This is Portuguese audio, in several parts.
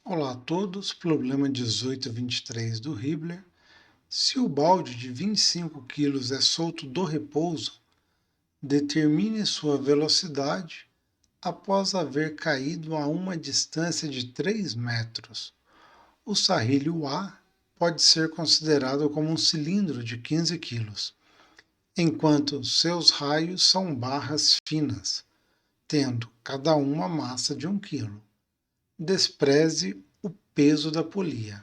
Olá a todos, problema 1823 do Hibbeler. Se o balde de 25 kg é solto do repouso, determine sua velocidade após haver caído a uma distância de 3 metros. O sarrilho A pode ser considerado como um cilindro de 15 kg, enquanto seus raios são barras finas, tendo cada uma massa de 1 kg. Despreze o peso da polia.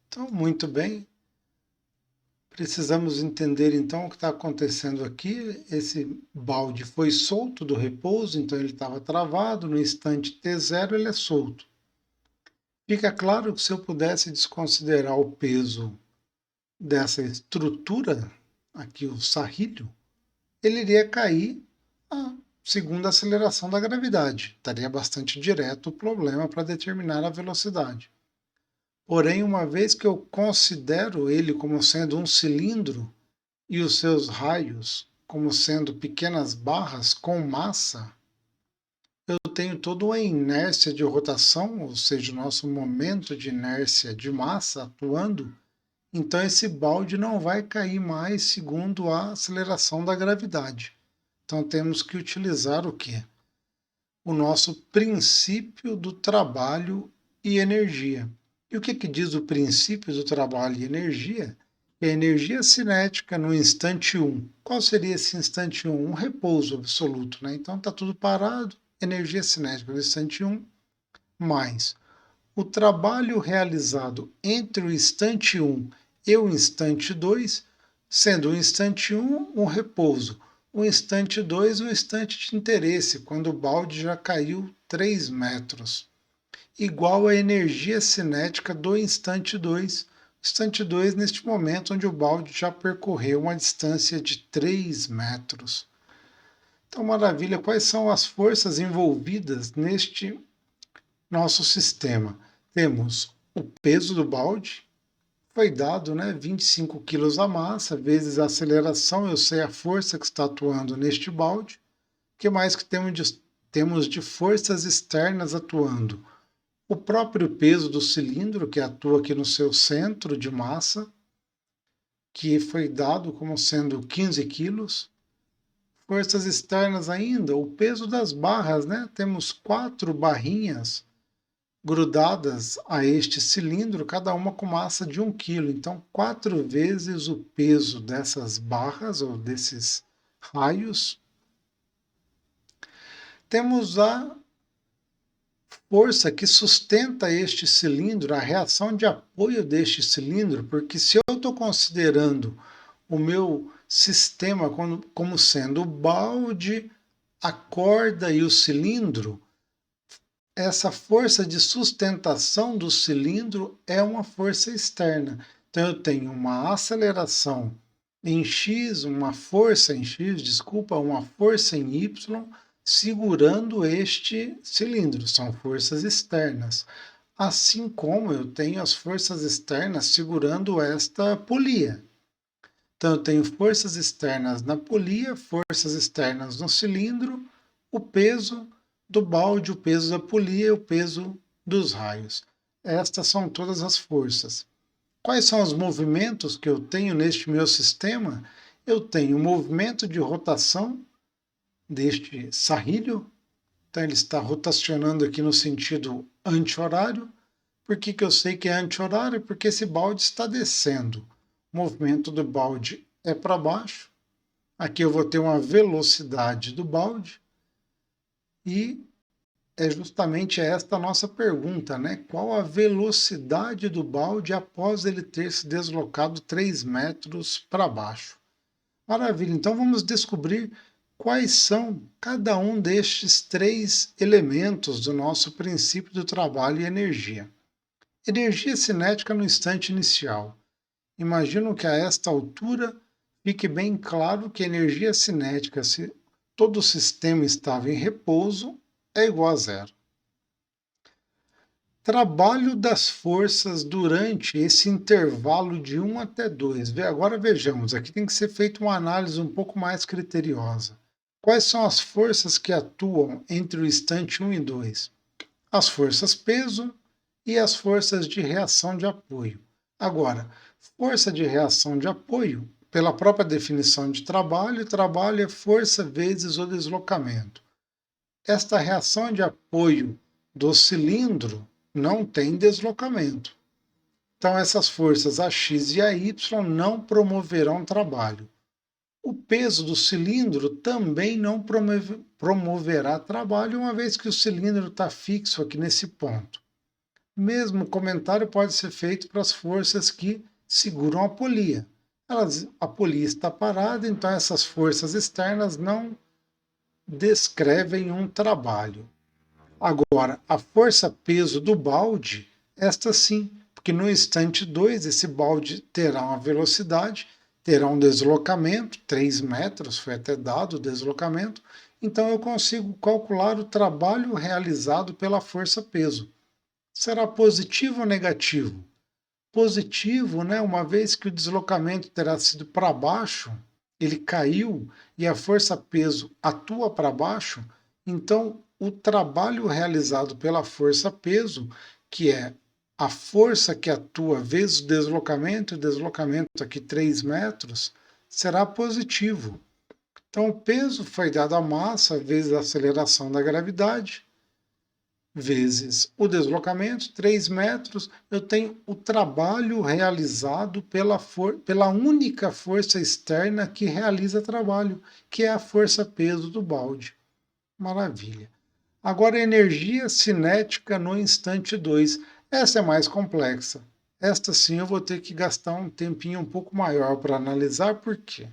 Então, muito bem, precisamos entender então o que está acontecendo aqui. Esse balde foi solto do repouso, então ele estava travado, no instante T0 ele é solto. Fica claro que se eu pudesse desconsiderar o peso dessa estrutura, aqui o sarrilho, ele iria cair segundo a aceleração da gravidade. Estaria bastante direto o problema para determinar a velocidade. Porém, uma vez que eu considero ele como sendo um cilindro e os seus raios como sendo pequenas barras com massa, eu tenho toda uma inércia de rotação, ou seja, o nosso momento de inércia de massa atuando, então esse balde não vai cair mais segundo a aceleração da gravidade. Então temos que utilizar o quê? O nosso princípio do trabalho e energia. E o que diz o princípio do trabalho e energia? É a energia cinética no instante 1. Qual seria esse instante 1? Um repouso absoluto, né? Então está tudo parado, energia cinética no instante 1, mais o trabalho realizado entre o instante 1 e o instante 2, sendo o instante 1 um repouso, o instante 2 um instante de interesse, quando o balde já caiu 3 metros, igual à energia cinética do instante 2. Instante 2 neste momento onde o balde já percorreu uma distância de 3 metros. Então, maravilha, quais são as forças envolvidas neste nosso sistema? Temos o peso do balde, foi dado 25 kg a massa, vezes a aceleração, eu sei a força que está atuando neste balde. O que mais que temos de forças externas atuando? O próprio peso do cilindro, que atua aqui no seu centro de massa, que foi dado como sendo 15 quilos. Forças externas ainda, o peso das barras, Temos 4 barrinhas grudadas a este cilindro, cada uma com massa de 1 kg. Então, 4 vezes o peso dessas barras ou desses raios. Temos a força que sustenta este cilindro, a reação de apoio deste cilindro, porque se eu estou considerando o meu sistema como sendo o balde, a corda e o cilindro, essa força de sustentação do cilindro é uma força externa. Então eu tenho uma aceleração em x, uma força em y, segurando este cilindro. São forças externas. Assim como eu tenho as forças externas segurando esta polia. Então eu tenho forças externas na polia, forças externas no cilindro, o peso do balde, o peso da polia e o peso dos raios. Estas são todas as forças. Quais são os movimentos que eu tenho neste meu sistema? Eu tenho o movimento de rotação deste sarrilho. Então ele está rotacionando aqui no sentido anti-horário. Por que eu sei que é anti-horário? Porque esse balde está descendo. O movimento do balde é para baixo. Aqui eu vou ter uma velocidade do balde. E é justamente esta a nossa pergunta, Qual a velocidade do balde após ele ter se deslocado 3 metros para baixo? Maravilha, então vamos descobrir quais são cada um destes 3 elementos do nosso princípio do trabalho e energia. Energia cinética no instante inicial. Imagino que a esta altura fique bem claro que energia cinética, se todo o sistema estava em repouso, é igual a zero. Trabalho das forças durante esse intervalo de 1 até 2. Agora vejamos, aqui tem que ser feita uma análise um pouco mais criteriosa. Quais são as forças que atuam entre o instante 1 e 2? As forças peso e as forças de reação de apoio. Agora, força de reação de apoio, pela própria definição de trabalho é força vezes o deslocamento. Esta reação de apoio do cilindro não tem deslocamento. Então, essas forças AX e AY não promoverão trabalho. O peso do cilindro também não promoverá trabalho, uma vez que o cilindro está fixo aqui nesse ponto. Mesmo comentário pode ser feito para as forças que seguram a polia. A polia está parada, então essas forças externas não descrevem um trabalho. Agora, a força-peso do balde, esta sim, porque no instante 2 esse balde terá uma velocidade, terá um deslocamento, 3 metros, foi até dado o deslocamento, então eu consigo calcular o trabalho realizado pela força-peso. Será positivo ou negativo? Positivo, né? Uma vez que o deslocamento terá sido para baixo, ele caiu e a força-peso atua para baixo, então o trabalho realizado pela força-peso, que é a força que atua vezes o deslocamento aqui 3 metros, será positivo. Então o peso foi dado à massa vezes a aceleração da gravidade, vezes o deslocamento, 3 metros, eu tenho o trabalho realizado pela única força externa que realiza trabalho, que é a força-peso do balde. Maravilha. Agora, a energia cinética no instante 2. Essa é mais complexa. Esta sim eu vou ter que gastar um tempinho um pouco maior para analisar, porque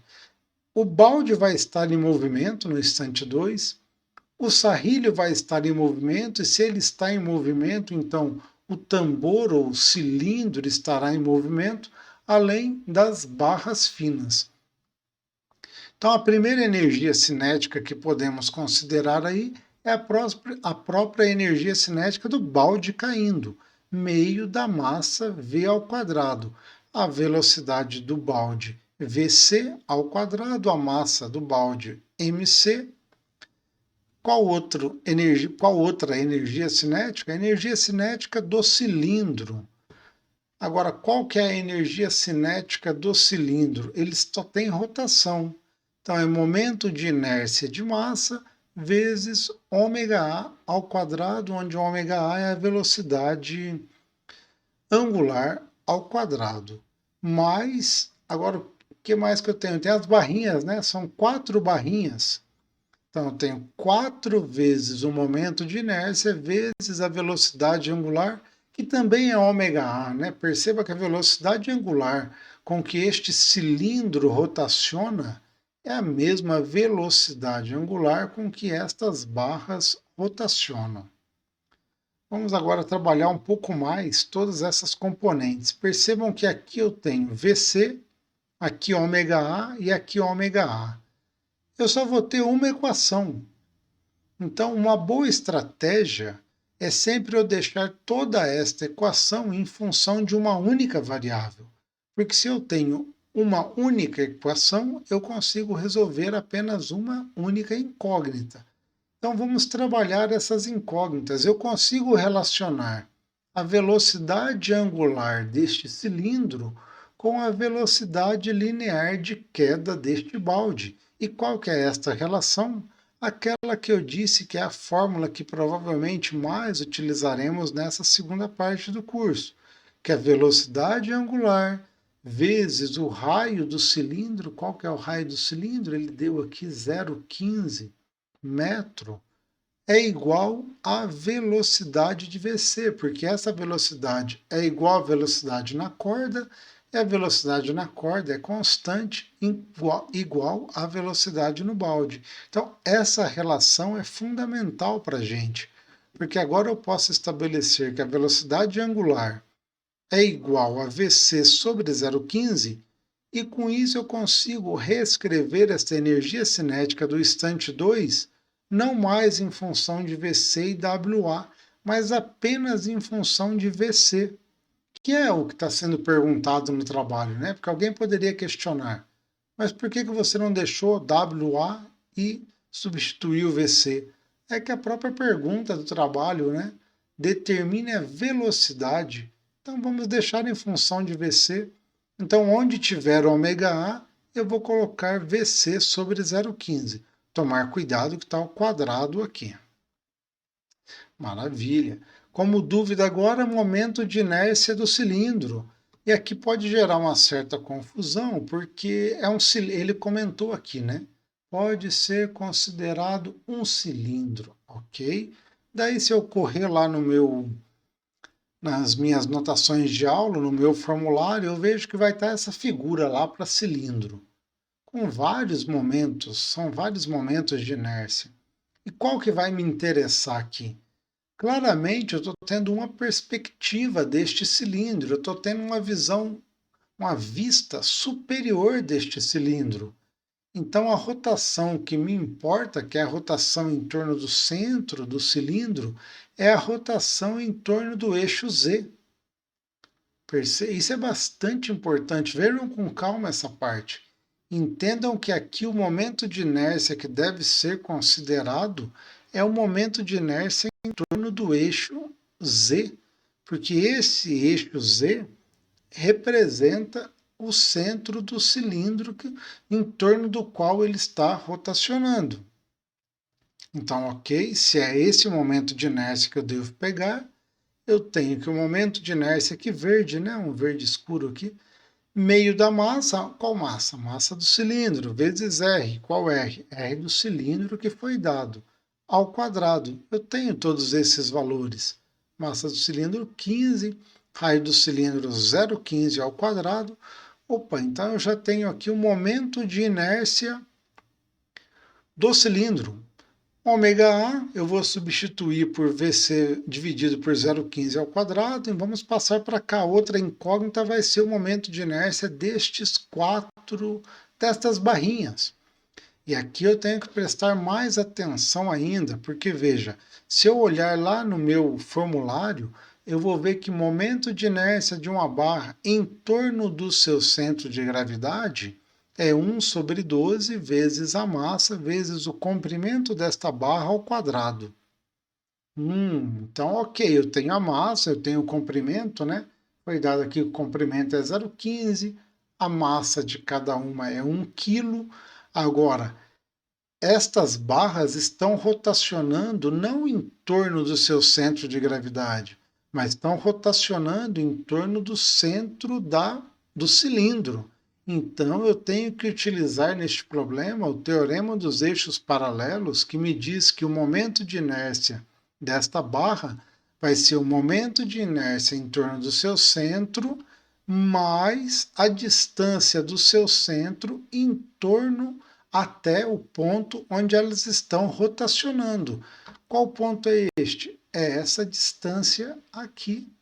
o balde vai estar em movimento no instante 2, o sarrilho vai estar em movimento, e se ele está em movimento, então o tambor ou cilindro estará em movimento, além das barras finas. Então, a primeira energia cinética que podemos considerar aí é a própria energia cinética do balde caindo, meio da massa v ao quadrado. A velocidade do balde vc ao quadrado, a massa do balde mc. Qual outra energia cinética? A energia cinética do cilindro. Agora, qual que é a energia cinética do cilindro? Ele só tem rotação. Então, é momento de inércia de massa vezes ômega ao quadrado, onde ômega é a velocidade angular ao quadrado. Mas, agora, o que mais que eu tenho? Tem as barrinhas, né? São 4 barrinhas. Então, eu tenho 4 vezes o momento de inércia vezes a velocidade angular, que também é ômega, né? Perceba que a velocidade angular com que este cilindro rotaciona é a mesma velocidade angular com que estas barras rotacionam. Vamos agora trabalhar um pouco mais todas essas componentes. Percebam que aqui eu tenho VC, aqui ômega e aqui ômega. Eu só vou ter uma equação. Então, uma boa estratégia é sempre eu deixar toda esta equação em função de uma única variável. Porque se eu tenho uma única equação, eu consigo resolver apenas uma única incógnita. Então, vamos trabalhar essas incógnitas. Eu consigo relacionar a velocidade angular deste cilindro com a velocidade linear de queda deste balde. E qual que é esta relação? Aquela que eu disse que é a fórmula que provavelmente mais utilizaremos nessa segunda parte do curso, que é a velocidade angular vezes o raio do cilindro. Qual que é o raio do cilindro? Ele deu aqui 0,15 metro, é igual à velocidade de VC, porque essa velocidade é igual à velocidade na corda, e a velocidade na corda é constante, igual à velocidade no balde. Então, essa relação é fundamental para a gente, porque agora eu posso estabelecer que a velocidade angular é igual a VC sobre 0,15, e com isso eu consigo reescrever esta energia cinética do instante 2 não mais em função de VC e WA, mas apenas em função de VC, que é o que está sendo perguntado no trabalho, né? Porque alguém poderia questionar, mas por que você não deixou WA e substituiu VC? É que a própria pergunta do trabalho, né, determine a velocidade. Então, vamos deixar em função de VC. Então, onde tiver ômega A, eu vou colocar VC sobre 0,15. Tomar cuidado que está o quadrado aqui. Maravilha. Como dúvida agora, momento de inércia do cilindro. E aqui pode gerar uma certa confusão, porque ele comentou aqui, né? Pode ser considerado um cilindro, ok? Daí, se eu correr lá nas minhas notações de aula, no meu formulário, eu vejo que vai estar essa figura lá para cilindro, com vários momentos, são vários momentos de inércia. E qual que vai me interessar aqui? Claramente, eu estou tendo uma perspectiva deste cilindro, eu estou tendo uma visão, uma vista superior deste cilindro. Então, a rotação que me importa, que é a rotação em torno do centro do cilindro, é a rotação em torno do eixo Z. Isso é bastante importante. Vejam com calma essa parte. Entendam que aqui o momento de inércia que deve ser considerado é o momento de inércia em torno do eixo Z, porque esse eixo Z representa o centro do cilindro em torno do qual ele está rotacionando. Então, ok, se é esse o momento de inércia que eu devo pegar, eu tenho que o momento de inércia aqui verde, né, um verde escuro aqui, meio da massa, qual massa? Massa do cilindro, vezes R. Qual R? R do cilindro que foi dado, ao quadrado. Eu tenho todos esses valores. Massa do cilindro, 15. Raio do cilindro, 0,15 ao quadrado. Opa, então eu já tenho aqui o momento de inércia do cilindro. Ômega A eu vou substituir por VC dividido por 0,15 ao quadrado e vamos passar para cá. Outra incógnita vai ser o momento de inércia destas barrinhas. E aqui eu tenho que prestar mais atenção ainda, porque veja, se eu olhar lá no meu formulário, eu vou ver que momento de inércia de uma barra em torno do seu centro de gravidade é 1 sobre 12 vezes a massa vezes o comprimento desta barra ao quadrado. Então, ok, eu tenho a massa, eu tenho o comprimento, né? Foi dado aqui que o comprimento é 0,15, a massa de cada uma é 1 kg. Agora, estas barras estão rotacionando não em torno do seu centro de gravidade, mas estão rotacionando em torno do centro do cilindro. Então, eu tenho que utilizar neste problema o teorema dos eixos paralelos, que me diz que o momento de inércia desta barra vai ser o momento de inércia em torno do seu centro, mais a distância do seu centro em torno até o ponto onde elas estão rotacionando. Qual ponto é este? É essa distância aqui,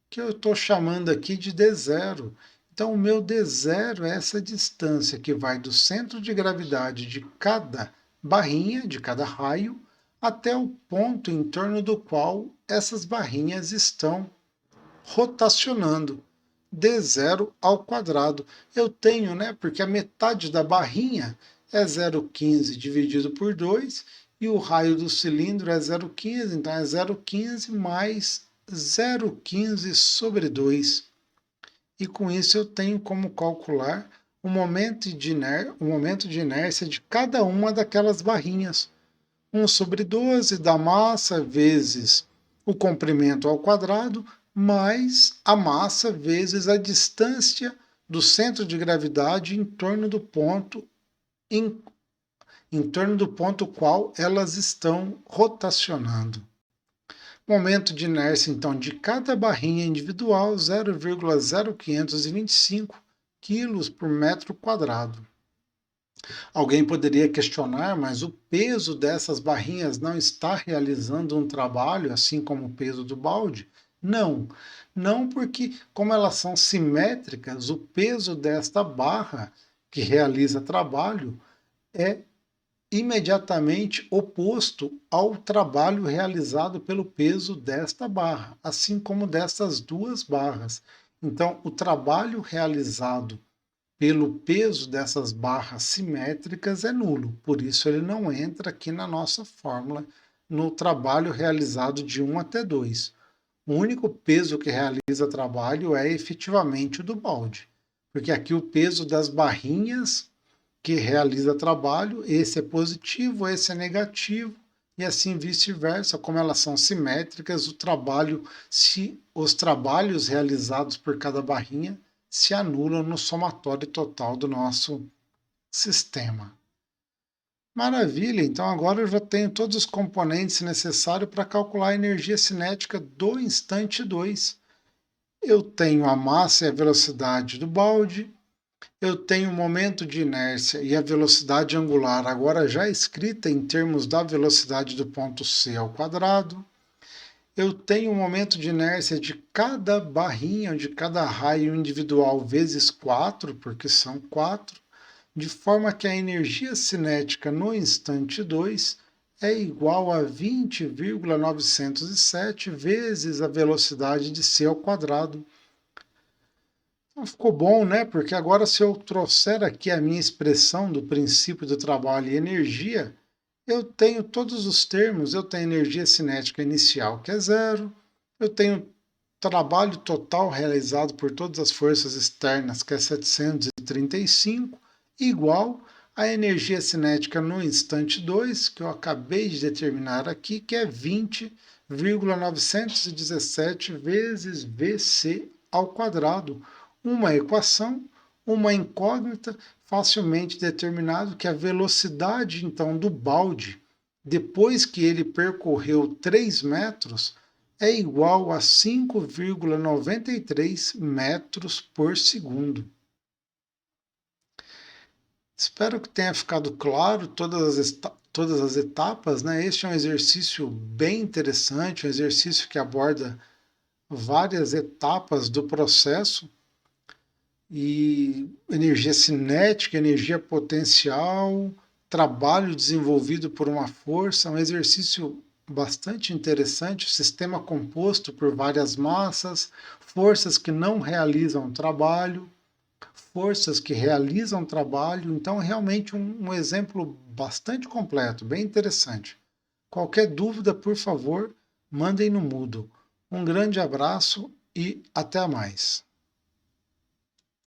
que eu estou chamando aqui de D0. Então, o meu D0 é essa distância que vai do centro de gravidade de cada barrinha, de cada raio, até o ponto em torno do qual essas barrinhas estão rotacionando. D0 ao quadrado. Eu tenho, né? Porque a metade da barrinha é 0,15 dividido por 2 e o raio do cilindro é 0,15, então é 0,15 mais 0,15 sobre 2. E com isso eu tenho como calcular o momento de inércia de cada uma daquelas barrinhas. 1 sobre 12 da massa vezes o comprimento ao quadrado, mais a massa vezes a distância do centro de gravidade em torno do ponto qual elas estão rotacionando. Momento de inércia, então, de cada barrinha individual, 0,0525 kg por metro quadrado. Alguém poderia questionar, mas o peso dessas barrinhas não está realizando um trabalho, assim como o peso do balde? Não, não porque, como elas são simétricas, o peso desta barra que realiza trabalho é imediatamente oposto ao trabalho realizado pelo peso desta barra, assim como dessas duas barras. Então, o trabalho realizado pelo peso dessas barras simétricas é nulo, por isso ele não entra aqui na nossa fórmula no trabalho realizado de 1 até 2. O único peso que realiza trabalho é efetivamente o do balde, porque aqui o peso das barrinhas que realiza trabalho, esse é positivo, esse é negativo, e assim vice-versa, como elas são simétricas, os trabalhos realizados por cada barrinha se anulam no somatório total do nosso sistema. Maravilha, então agora eu já tenho todos os componentes necessários para calcular a energia cinética do instante 2. Eu tenho a massa e a velocidade do balde, eu tenho o momento de inércia e a velocidade angular, agora já escrita em termos da velocidade do ponto C ao quadrado. Eu tenho o momento de inércia de cada barrinha, de cada raio individual, vezes 4, porque são 4, de forma que a energia cinética no instante 2 é igual a 20,907 vezes a velocidade de C ao quadrado. Então ficou bom, né? Porque agora, se eu trouxer aqui a minha expressão do princípio do trabalho e energia, eu tenho todos os termos. Eu tenho energia cinética inicial, que é zero. Eu tenho trabalho total realizado por todas as forças externas, que é 735, igual a energia cinética no instante 2, que eu acabei de determinar aqui, que é 20,917 vezes Vc ao quadrado. Uma equação, uma incógnita, facilmente determinado que a velocidade, então, do balde, depois que ele percorreu 3 metros, é igual a 5,93 metros por segundo. Espero que tenha ficado claro todas as etapas, né? Este é um exercício bem interessante, um exercício que aborda várias etapas do processo, e energia cinética, energia potencial, trabalho desenvolvido por uma força, um exercício bastante interessante, sistema composto por várias massas, forças que não realizam trabalho, forças que realizam trabalho, então realmente um exemplo bastante completo, bem interessante. Qualquer dúvida, por favor, mandem no Moodle. Um grande abraço e até mais.